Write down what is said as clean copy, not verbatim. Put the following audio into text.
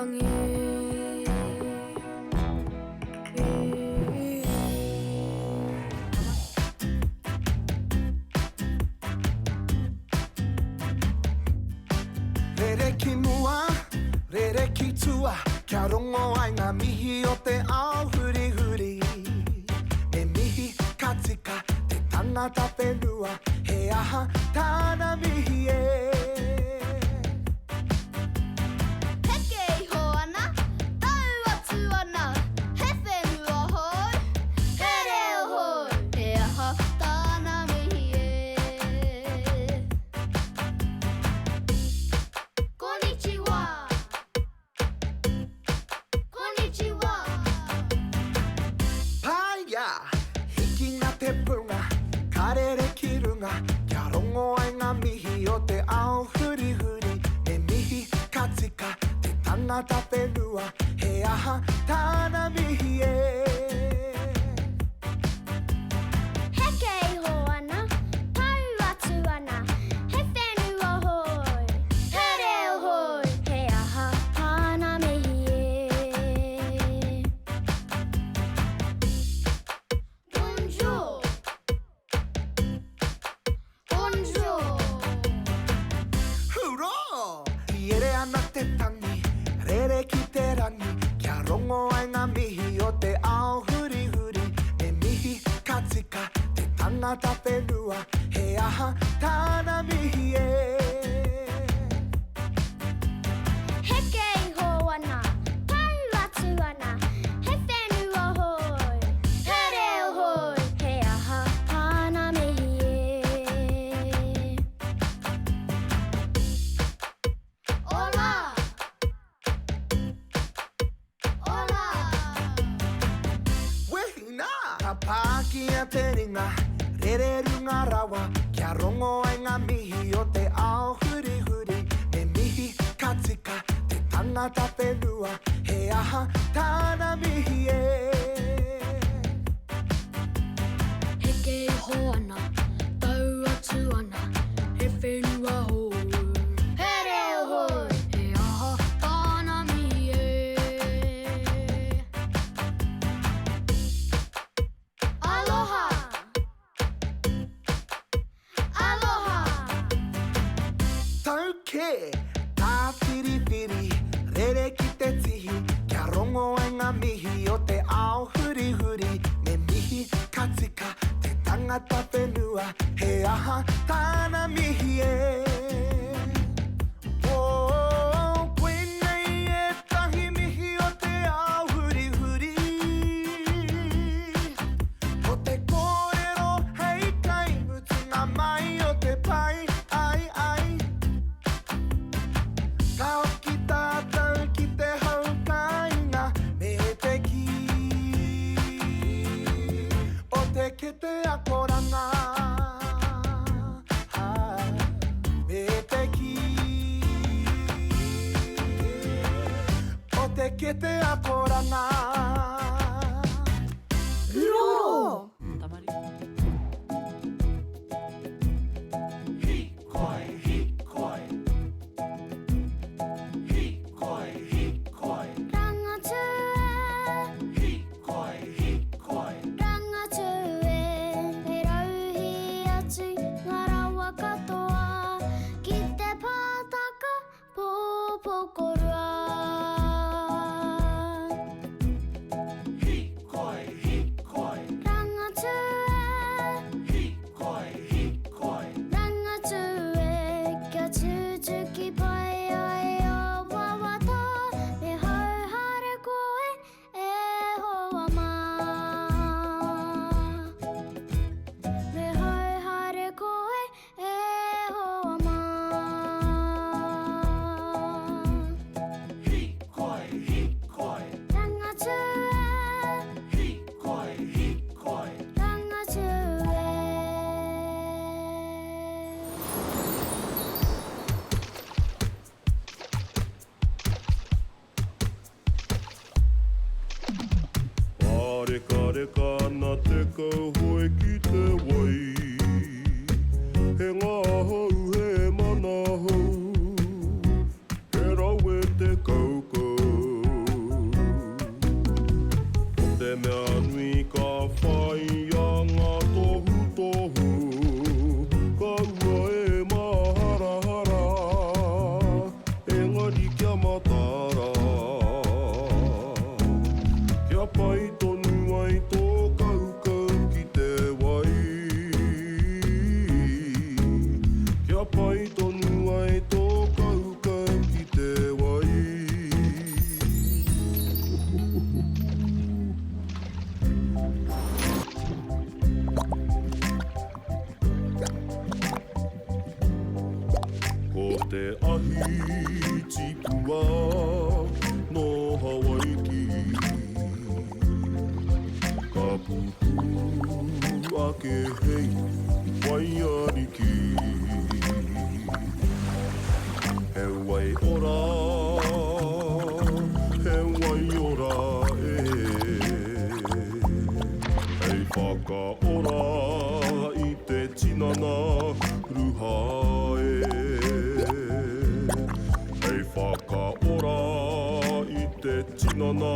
사랑해 Rereki mua, rereki tua Kia rongo ai ngā mihi o te ao huri huri Me mihi ka tika te tangata whenua He aha tāna mihi e Heke iho ana, tau atu ana He whenua hoi, he reo hoi He aha tāna mihi e Konnichiwa Konnichiwa Paia, hiki ngā te punga Karere ki runga Kia rongo ai ngā mihi o te ao huri huri Me mihi ka tika te tangata whenua He aha tāna mihi e Heke iho ana, tau atu ana He whenua hoi, he reo hoi He aha tāna mihi e Bonjour Bonjour Hurrā! I ere ana te tangi, rere ki te rangi Kia rongo ai ngā mihi o te ao huri huri Me mihi ka tika te tangata whenua He aha tāna mihi e Heke iho ana, tau atu ana He whenua hoi, he reo hoi He aha tāna mihi e Ola Ola Wehina! Ka pāki a te ringa, rere runga rawa Kia rongo ai ngā mihi o te ao huri huri Me mihi ka tika te tangata whenua He aha tāna mihi e Heke iho ana, tau atu ana He whenua hoi, he reo hoi He aha tāna mihi e Aloha Aloha Tau ke, tā whiri whiri, rere ki te tihi Kia rongo ai ngā mihi o te ao huri huri Me mihi ka tika te tangata whenua He aha tāna mihi e Oh, koenei e tahi mihi o te ao huri huri O te kōrero hei kai mutunga mai o te pai ai ai Ka hoki tātou ki te haukainga me te ki O te kete akoranga Me te ki O te kete akoranga Ro Hikoi, hikoi Hikoi, hikoi Rangatue Hikoi, hikoi Rangatue Me rauhi atu ngā rawa katoa Ki te pātaka pōpokorua Hikoi, hikoi Rangatue Hikoi, hikoi Rangatue Kia tutuki pai ai o wawata Me hauhare koe e hoa mā Me hauhare koe e hoa mā Hikoi, hikoi Rangatue Hikoi, hikoi Rangatue Reka reka ana te kauhoi ki te wai He ngā hau he mana hau He rau e te kaukau ari kia matara kia pai tonu ai tō kaukau ki te wai kia pai tonu ai tō kaukau ki te wai Ko te ahi tipua no Hawaii ki Ka pupu ake hei waiari ki He wai ora Hei whaka ora i te tinana ruha Hei whaka ora i te tinana